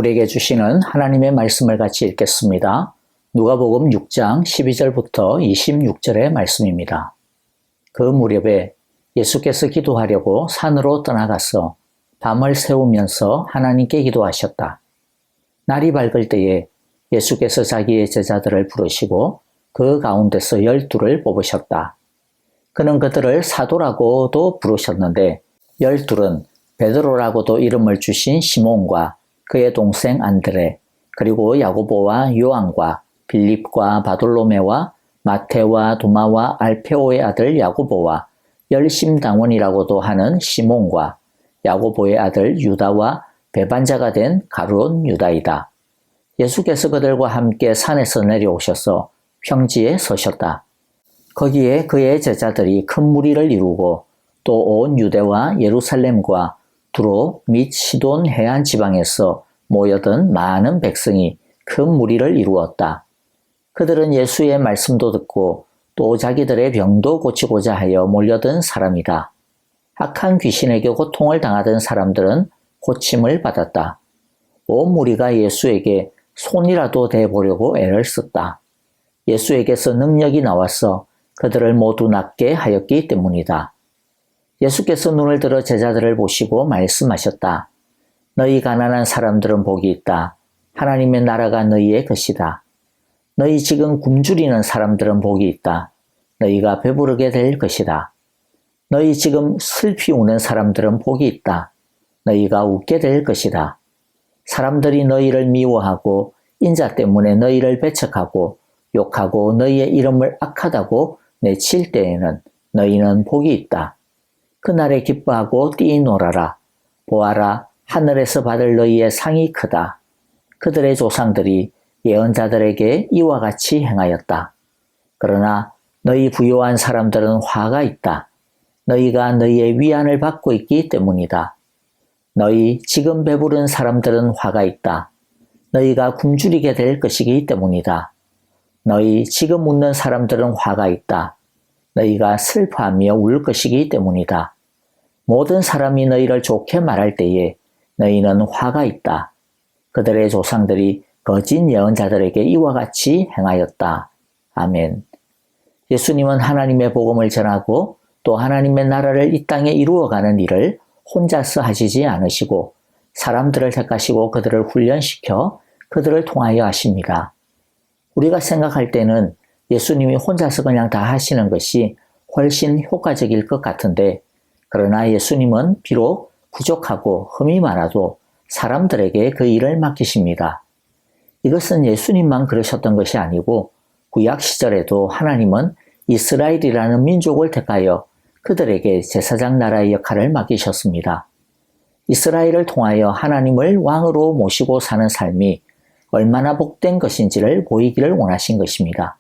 우리에게 주시는 하나님의 말씀을 같이 읽겠습니다. 누가복음 6장 12절부터 26절의 말씀입니다. 그 무렵에 예수께서 기도하려고 산으로 떠나가서 밤을 새우면서 하나님께 기도하셨다. 날이 밝을 때에 예수께서 자기의 제자들을 부르시고 그 가운데서 12를 뽑으셨다. 그는 그들을 사도라고도 부르셨는데 12은 베드로라고도 이름을 주신 시몬과 그의 동생 안드레, 그리고 야고보와 요한과 빌립과 바돌로메와 마테와 도마와 알페오의 아들 야고보와 열심당원이라고도 하는 시몬과 야고보의 아들 유다와 배반자가 된 가룟 유다이다. 예수께서 그들과 함께 산에서 내려오셔서 평지에 서셨다. 거기에 그의 제자들이 큰 무리를 이루고 또 온 유대와 예루살렘과 두로 및 시돈 해안 지방에서 모여든 많은 백성이 큰 무리를 이루었다. 그들은 예수의 말씀도 듣고 또 자기들의 병도 고치고자 하여 몰려든 사람이다. 악한 귀신에게 고통을 당하던 사람들은 고침을 받았다. 온 무리가 예수에게 손이라도 대보려고 애를 썼다. 예수에게서 능력이 나와서 그들을 모두 낫게 하였기 때문이다. 예수께서 눈을 들어 제자들을 보시고 말씀하셨다. 너희 가난한 사람들은 복이 있다. 하나님의 나라가 너희의 것이다. 너희 지금 굶주리는 사람들은 복이 있다. 너희가 배부르게 될 것이다. 너희 지금 슬피 우는 사람들은 복이 있다. 너희가 웃게 될 것이다. 사람들이 너희를 미워하고 인자 때문에 너희를 배척하고 욕하고 너희의 이름을 악하다고 내칠 때에는 너희는 복이 있다. 그날에 기뻐하고 뛰놀아라. 보아라, 하늘에서 받을 너희의 상이 크다. 그들의 조상들이 예언자들에게 이와 같이 행하였다. 그러나 너희 부요한 사람들은 화가 있다. 너희가 너희의 위안을 받고 있기 때문이다. 너희 지금 배부른 사람들은 화가 있다. 너희가 굶주리게 될 것이기 때문이다. 너희 지금 웃는 사람들은 화가 있다. 너희가 슬퍼하며 울 것이기 때문이다. 모든 사람이 너희를 좋게 말할 때에 너희는 화가 있다. 그들의 조상들이 거짓 예언자들에게 이와 같이 행하였다. 아멘. 예수님은 하나님의 복음을 전하고 또 하나님의 나라를 이 땅에 이루어가는 일을 혼자서 하시지 않으시고 사람들을 택하시고 그들을 훈련시켜 그들을 통하여 하십니다. 우리가 생각할 때는 예수님이 혼자서 그냥 다 하시는 것이 훨씬 효과적일 것 같은데 그러나 예수님은 비록 부족하고 흠이 많아도 사람들에게 그 일을 맡기십니다. 이것은 예수님만 그러셨던 것이 아니고 구약 시절에도 하나님은 이스라엘이라는 민족을 택하여 그들에게 제사장 나라의 역할을 맡기셨습니다. 이스라엘을 통하여 하나님을 왕으로 모시고 사는 삶이 얼마나 복된 것인지를 보이기를 원하신 것입니다.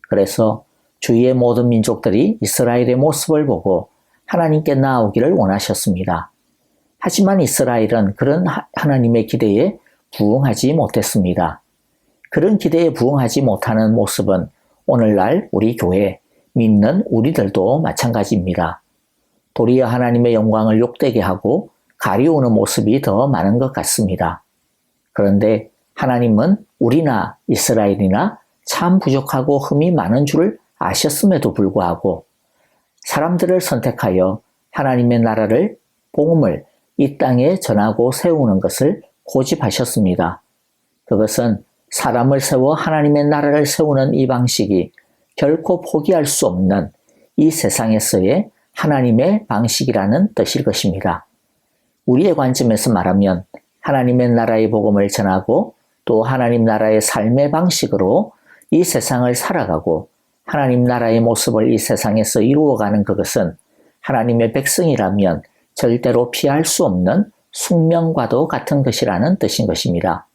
그래서 주위의 모든 민족들이 이스라엘의 모습을 보고 하나님께 나아오기를 원하셨습니다. 하지만 이스라엘은 그런 하나님의 기대에 부응하지 못했습니다. 그런 기대에 부응하지 못하는 모습은 오늘날 우리 교회, 믿는 우리들도 마찬가지입니다. 도리어 하나님의 영광을 욕되게 하고 가리우는 모습이 더 많은 것 같습니다. 그런데 하나님은 우리나 이스라엘이나 참 부족하고 흠이 많은 줄을 아셨음에도 불구하고 사람들을 선택하여 하나님의 나라를, 복음을 이 땅에 전하고 세우는 것을 고집하셨습니다. 그것은 사람을 세워 하나님의 나라를 세우는 이 방식이 결코 포기할 수 없는 이 세상에서의 하나님의 방식이라는 뜻일 것입니다. 우리의 관점에서 말하면 하나님의 나라의 복음을 전하고 또 하나님 나라의 삶의 방식으로 이 세상을 살아가고 하나님 나라의 모습을 이 세상에서 이루어가는 그것은 하나님의 백성이라면 절대로 피할 수 없는 숙명과도 같은 것이라는 뜻인 것입니다.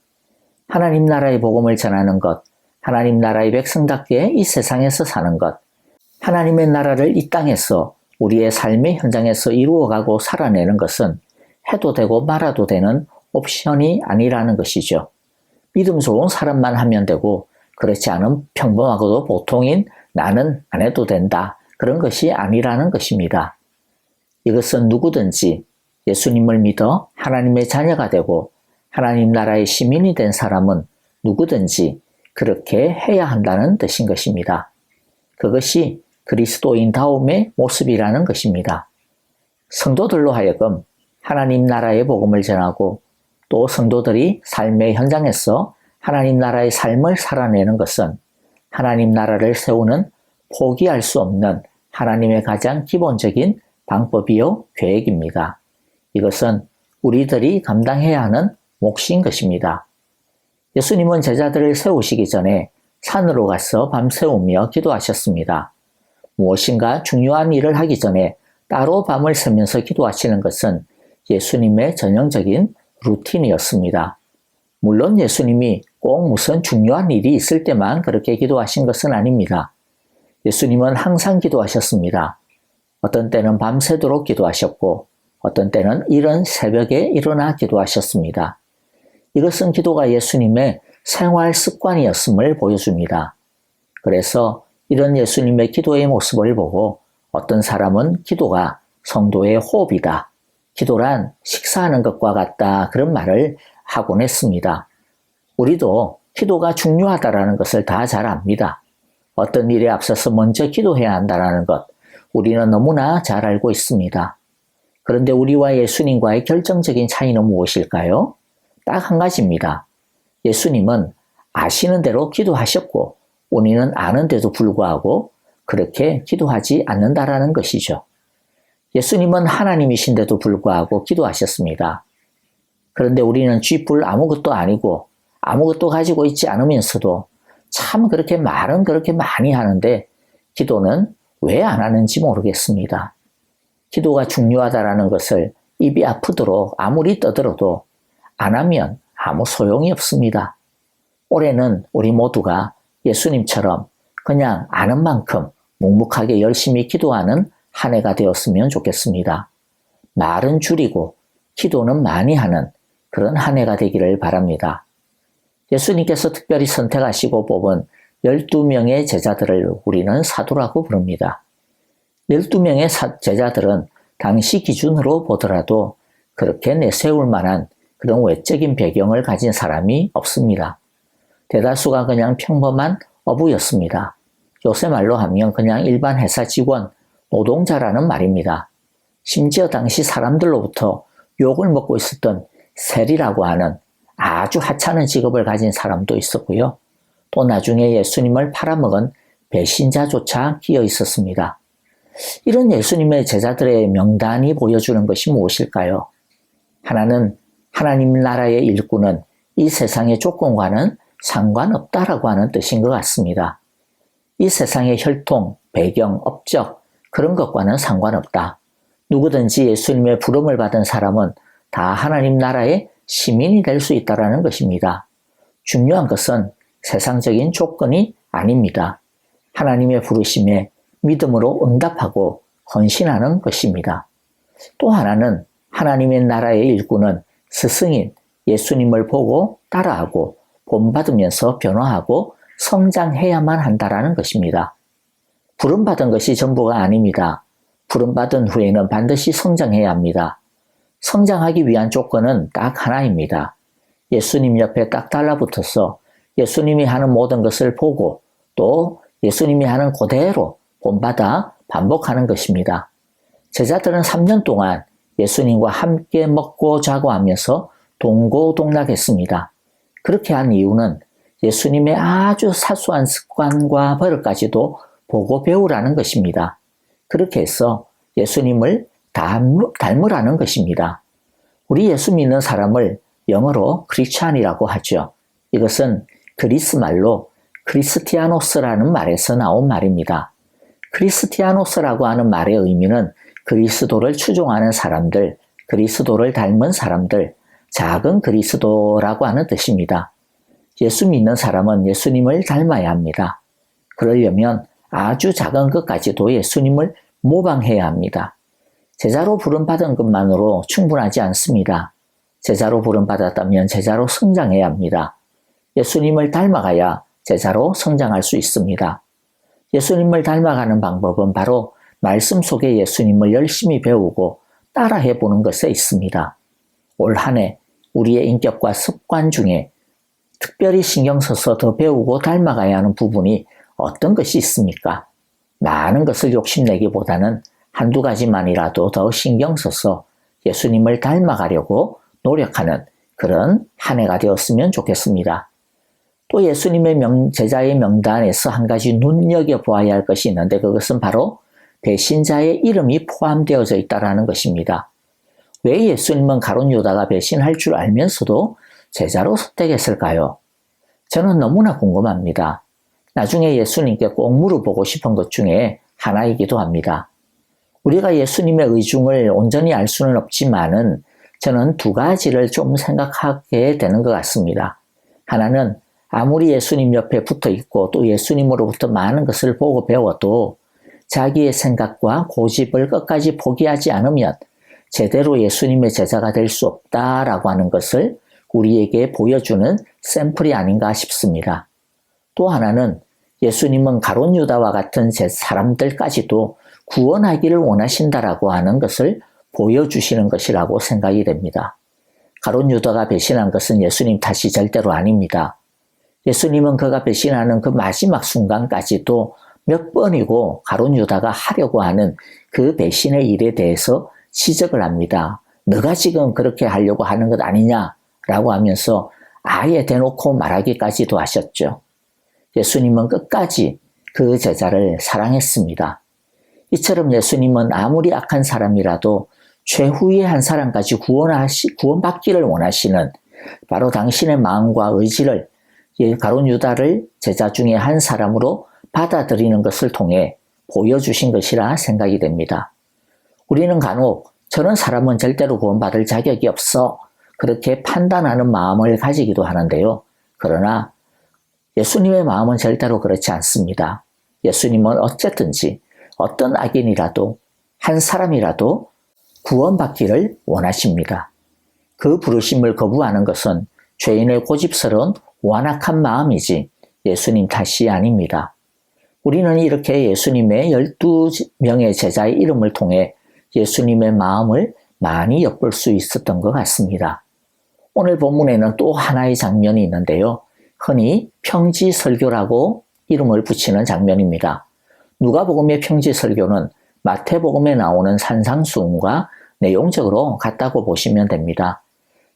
하나님 나라의 복음을 전하는 것, 하나님 나라의 백성답게 이 세상에서 사는 것, 하나님의 나라를 이 땅에서 우리의 삶의 현장에서 이루어가고 살아내는 것은 해도 되고 말아도 되는 옵션이 아니라는 것이죠. 믿음 좋은 사람만 하면 되고 그렇지 않은 평범하고도 보통인 나는 안 해도 된다. 그런 것이 아니라는 것입니다. 이것은 누구든지 예수님을 믿어 하나님의 자녀가 되고 하나님 나라의 시민이 된 사람은 누구든지 그렇게 해야 한다는 뜻인 것입니다. 그것이 그리스도인다움의 모습이라는 것입니다. 성도들로 하여금 하나님 나라의 복음을 전하고 또 성도들이 삶의 현장에서 하나님 나라의 삶을 살아내는 것은 하나님 나라를 세우는 포기할 수 없는 하나님의 가장 기본적인 방법이요 계획입니다. 이것은 우리들이 감당해야 하는 몫인 것입니다. 예수님은 제자들을 세우시기 전에 산으로 가서 밤새우며 기도하셨습니다. 무엇인가 중요한 일을 하기 전에 따로 밤을 새면서 기도하시는 것은 예수님의 전형적인 루틴이었습니다. 물론 예수님이 꼭 무슨 중요한 일이 있을 때만 그렇게 기도하신 것은 아닙니다. 예수님은 항상 기도하셨습니다. 어떤 때는 밤새도록 기도하셨고 어떤 때는 이른 새벽에 일어나 기도하셨습니다. 이것은 기도가 예수님의 생활 습관이었음을 보여줍니다. 그래서 이런 예수님의 기도의 모습을 보고 어떤 사람은 기도가 성도의 호흡이다. 기도란 식사하는 것과 같다. 그런 말을 하곤 했습니다. 우리도 기도가 중요하다는 것을 다 잘 압니다. 어떤 일에 앞서서 먼저 기도해야 한다는 것, 우리는 너무나 잘 알고 있습니다. 그런데 우리와 예수님과의 결정적인 차이는 무엇일까요? 딱 한 가지입니다. 예수님은 아시는 대로 기도하셨고 우리는 아는데도 불구하고 그렇게 기도하지 않는다라는 것이죠. 예수님은 하나님이신데도 불구하고 기도하셨습니다. 그런데 우리는 쥐뿔 아무것도 아니고 아무것도 가지고 있지 않으면서도 참 그렇게 말은 그렇게 많이 하는데 기도는 왜 안 하는지 모르겠습니다. 기도가 중요하다라는 것을 입이 아프도록 아무리 떠들어도 안 하면 아무 소용이 없습니다. 올해는 우리 모두가 예수님처럼 그냥 아는 만큼 묵묵하게 열심히 기도하는 한 해가 되었으면 좋겠습니다. 말은 줄이고 기도는 많이 하는 그런 한 해가 되기를 바랍니다. 예수님께서 특별히 선택하시고 뽑은 12명의 제자들을 우리는 사도라고 부릅니다. 12명의 제자들은 당시 기준으로 보더라도 그렇게 내세울 만한 그런 외적인 배경을 가진 사람이 없습니다. 대다수가 그냥 평범한 어부였습니다. 요새 말로 하면 그냥 일반 회사 직원, 노동자라는 말입니다. 심지어 당시 사람들로부터 욕을 먹고 있었던 세리라고 하는 아주 하찮은 직업을 가진 사람도 있었고요. 또 나중에 예수님을 팔아먹은 배신자조차 끼어 있었습니다. 이런 예수님의 제자들의 명단이 보여주는 것이 무엇일까요? 하나는 하나님 나라의 일꾼은 이 세상의 조건과는 상관없다라고 하는 뜻인 것 같습니다. 이 세상의 혈통, 배경, 업적 그런 것과는 상관없다. 누구든지 예수님의 부름을 받은 사람은 다 하나님 나라의 시민이 될 수 있다는 것입니다. 중요한 것은 세상적인 조건이 아닙니다. 하나님의 부르심에 믿음으로 응답하고 헌신하는 것입니다. 또 하나는 하나님의 나라의 일꾼은 스승인 예수님을 보고 따라하고 본받으면서 변화하고 성장해야만 한다는 것입니다. 부름받은 것이 전부가 아닙니다. 부름받은 후에는 반드시 성장해야 합니다. 성장하기 위한 조건은 딱 하나입니다. 예수님 옆에 딱 달라붙어서 예수님이 하는 모든 것을 보고 또 예수님이 하는 그대로 본받아 반복하는 것입니다. 제자들은 3년 동안 예수님과 함께 먹고 자고 하면서 동고동락했습니다. 그렇게 한 이유는 예수님의 아주 사소한 습관과 버릇까지도 보고 배우라는 것입니다. 그렇게 해서 예수님을 닮으라는 것입니다. 우리 예수 믿는 사람을 영어로 크리스찬이라고 하죠. 이것은 그리스 말로 크리스티아노스라는 말에서 나온 말입니다. 크리스티아노스라고 하는 말의 의미는 그리스도를 추종하는 사람들, 그리스도를 닮은 사람들, 작은 그리스도라고 하는 뜻입니다. 예수 믿는 사람은 예수님을 닮아야 합니다. 그러려면 아주 작은 것까지도 예수님을 모방해야 합니다. 제자로 부름받은 것만으로 충분하지 않습니다. 제자로 부름받았다면 제자로 성장해야 합니다. 예수님을 닮아가야 제자로 성장할 수 있습니다. 예수님을 닮아가는 방법은 바로 말씀 속에 예수님을 열심히 배우고 따라해 보는 것에 있습니다. 올 한 해 우리의 인격과 습관 중에 특별히 신경 써서 더 배우고 닮아가야 하는 부분이 어떤 것이 있습니까? 많은 것을 욕심내기보다는 한두 가지만이라도 더 신경 써서 예수님을 닮아가려고 노력하는 그런 한 해가 되었으면 좋겠습니다. 또 예수님의 제자의 명단에서 한 가지 눈여겨보아야 할 것이 있는데 그것은 바로 배신자의 이름이 포함되어져 있다는 것입니다. 왜 예수님은 가룟 유다가 배신할 줄 알면서도 제자로 선택했을까요? 저는 너무나 궁금합니다. 나중에 예수님께 꼭 물어보고 싶은 것 중에 하나이기도 합니다. 우리가 예수님의 의중을 온전히 알 수는 없지만은 저는 두 가지를 좀 생각하게 되는 것 같습니다. 하나는 아무리 예수님 옆에 붙어 있고 또 예수님으로부터 많은 것을 보고 배워도 자기의 생각과 고집을 끝까지 포기하지 않으면 제대로 예수님의 제자가 될 수 없다라고 하는 것을 우리에게 보여주는 샘플이 아닌가 싶습니다. 또 하나는 예수님은 가룟 유다와 같은 사람들까지도 구원하기를 원하신다라고 하는 것을 보여주시는 것이라고 생각이 됩니다. 가룟 유다가 배신한 것은 예수님 탓이 절대로 아닙니다. 예수님은 그가 배신하는 그 마지막 순간까지도 몇 번이고 가룟 유다가 하려고 하는 그 배신의 일에 대해서 지적을 합니다. 너가 지금 그렇게 하려고 하는 것 아니냐라고 하면서 아예 대놓고 말하기까지도 하셨죠. 예수님은 끝까지 그 제자를 사랑했습니다. 이처럼 예수님은 아무리 악한 사람이라도 최후의 한 사람까지 구원받기를 원하시는 바로 당신의 마음과 의지를 가룟 유다를 제자 중에 한 사람으로 받아들이는 것을 통해 보여주신 것이라 생각이 됩니다. 우리는 간혹 저런 사람은 절대로 구원받을 자격이 없어 그렇게 판단하는 마음을 가지기도 하는데요. 그러나 예수님의 마음은 절대로 그렇지 않습니다. 예수님은 어쨌든지 어떤 악인이라도 한 사람이라도 구원받기를 원하십니다. 그 부르심을 거부하는 것은 죄인의 고집스러운 완악한 마음이지 예수님 탓이 아닙니다. 우리는 이렇게 예수님의 12명의 제자의 이름을 통해 예수님의 마음을 많이 엿볼 수 있었던 것 같습니다. 오늘 본문에는 또 하나의 장면이 있는데요. 흔히 평지설교라고 이름을 붙이는 장면입니다. 누가복음의 평지설교는 마태복음에 나오는 산상수훈과 내용적으로 같다고 보시면 됩니다.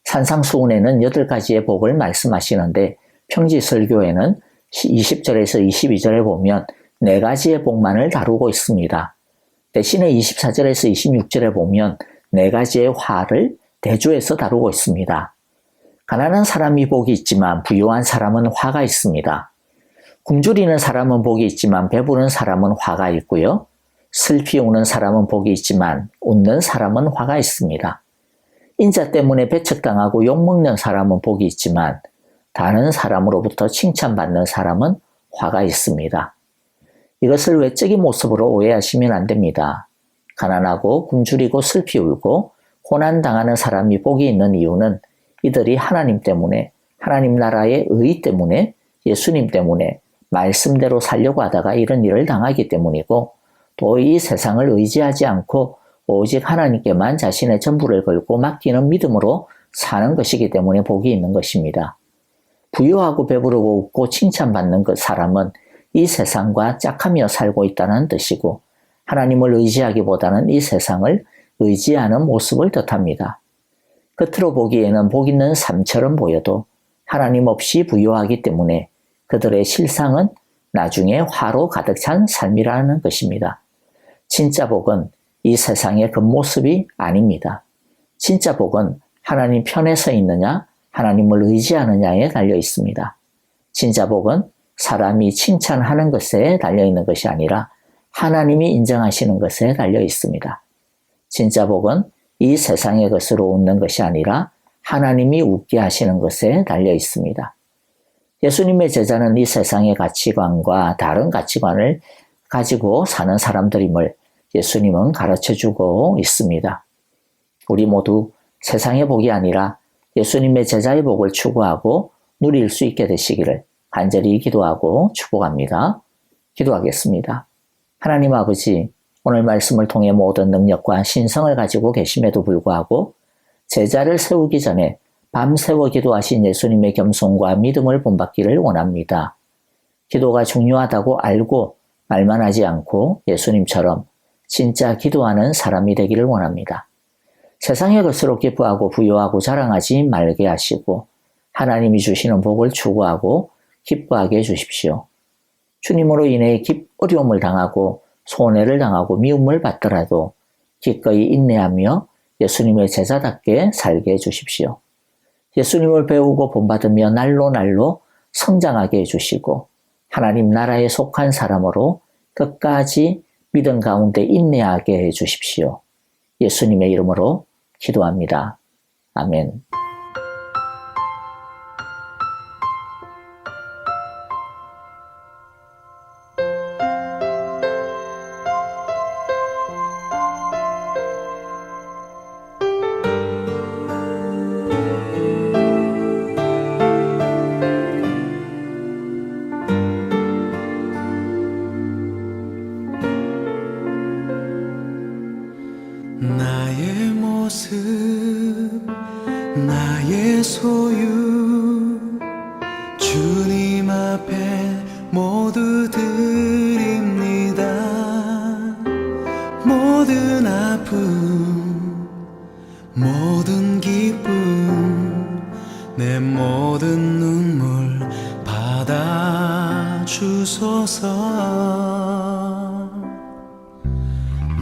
산상수훈에는 8가지의 복을 말씀하시는데 평지설교에는 20절에서 22절에 보면 4가지의 복만을 다루고 있습니다. 대신에 24절에서 26절에 보면 4가지의 화를 대조해서 다루고 있습니다. 가난한 사람이 복이 있지만 부유한 사람은 화가 있습니다. 굶주리는 사람은 복이 있지만 배부른 사람은 화가 있고요. 슬피 우는 사람은 복이 있지만 웃는 사람은 화가 있습니다. 인자 때문에 배척당하고 욕먹는 사람은 복이 있지만 다른 사람으로부터 칭찬받는 사람은 화가 있습니다. 이것을 외적인 모습으로 오해하시면 안 됩니다. 가난하고 굶주리고 슬피 울고 고난당하는 사람이 복이 있는 이유는 이들이 하나님 때문에 하나님 나라의 의 때문에 예수님 때문에 말씀대로 살려고 하다가 이런 일을 당하기 때문이고 또 이 세상을 의지하지 않고 오직 하나님께만 자신의 전부를 걸고 맡기는 믿음으로 사는 것이기 때문에 복이 있는 것입니다. 부유하고 배부르고 웃고 칭찬받는 그 사람은 이 세상과 짝하며 살고 있다는 뜻이고 하나님을 의지하기보다는 이 세상을 의지하는 모습을 뜻합니다. 겉으로 보기에는 복 있는 삶처럼 보여도 하나님 없이 부유하기 때문에 그들의 실상은 나중에 화로 가득 찬 삶이라는 것입니다. 진짜 복은 이 세상의 겉모습이 아닙니다. 진짜 복은 하나님 편에 서 있느냐, 하나님을 의지하느냐에 달려 있습니다. 진짜 복은 사람이 칭찬하는 것에 달려 있는 것이 아니라 하나님이 인정하시는 것에 달려 있습니다. 진짜 복은 이 세상의 것으로 웃는 것이 아니라 하나님이 웃게 하시는 것에 달려 있습니다. 예수님의 제자는 이 세상의 가치관과 다른 가치관을 가지고 사는 사람들임을 예수님은 가르쳐주고 있습니다. 우리 모두 세상의 복이 아니라 예수님의 제자의 복을 추구하고 누릴 수 있게 되시기를 간절히 기도하고 축복합니다. 기도하겠습니다. 하나님 아버지, 오늘 말씀을 통해 모든 능력과 신성을 가지고 계심에도 불구하고 제자를 세우기 전에 밤새워 기도하신 예수님의 겸손과 믿음을 본받기를 원합니다. 기도가 중요하다고 알고 말만 하지 않고 예수님처럼 진짜 기도하는 사람이 되기를 원합니다. 세상의 것으로 기뻐하고 부여하고 자랑하지 말게 하시고 하나님이 주시는 복을 추구하고 기뻐하게 해주십시오. 주님으로 인해 어려움을 당하고 손해를 당하고 미움을 받더라도 기꺼이 인내하며 예수님의 제자답게 살게 해주십시오. 예수님을 배우고 본받으며 날로 날로 성장하게 해주시고 하나님 나라에 속한 사람으로 끝까지 믿음 가운데 인내하게 해주십시오. 예수님의 이름으로 기도합니다. 아멘. 나의 모습 나의 소유 주님 앞에 모두 드립니다. 모든 아픔 모든 기쁨 내 모든 눈물 받아주소서.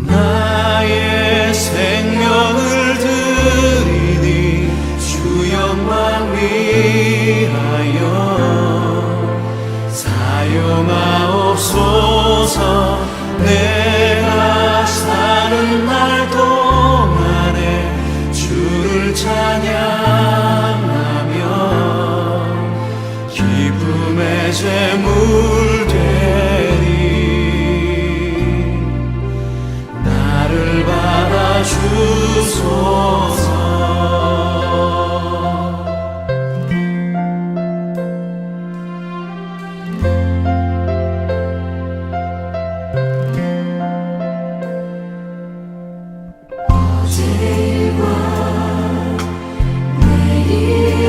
나의 생명을 드리니 주 영광 위하여 사용하옵소서. 내가 사는 날 동안에 주를 찬양하며 기쁨의 제물 되리. 나를 받아주소서. 어제 일과 내일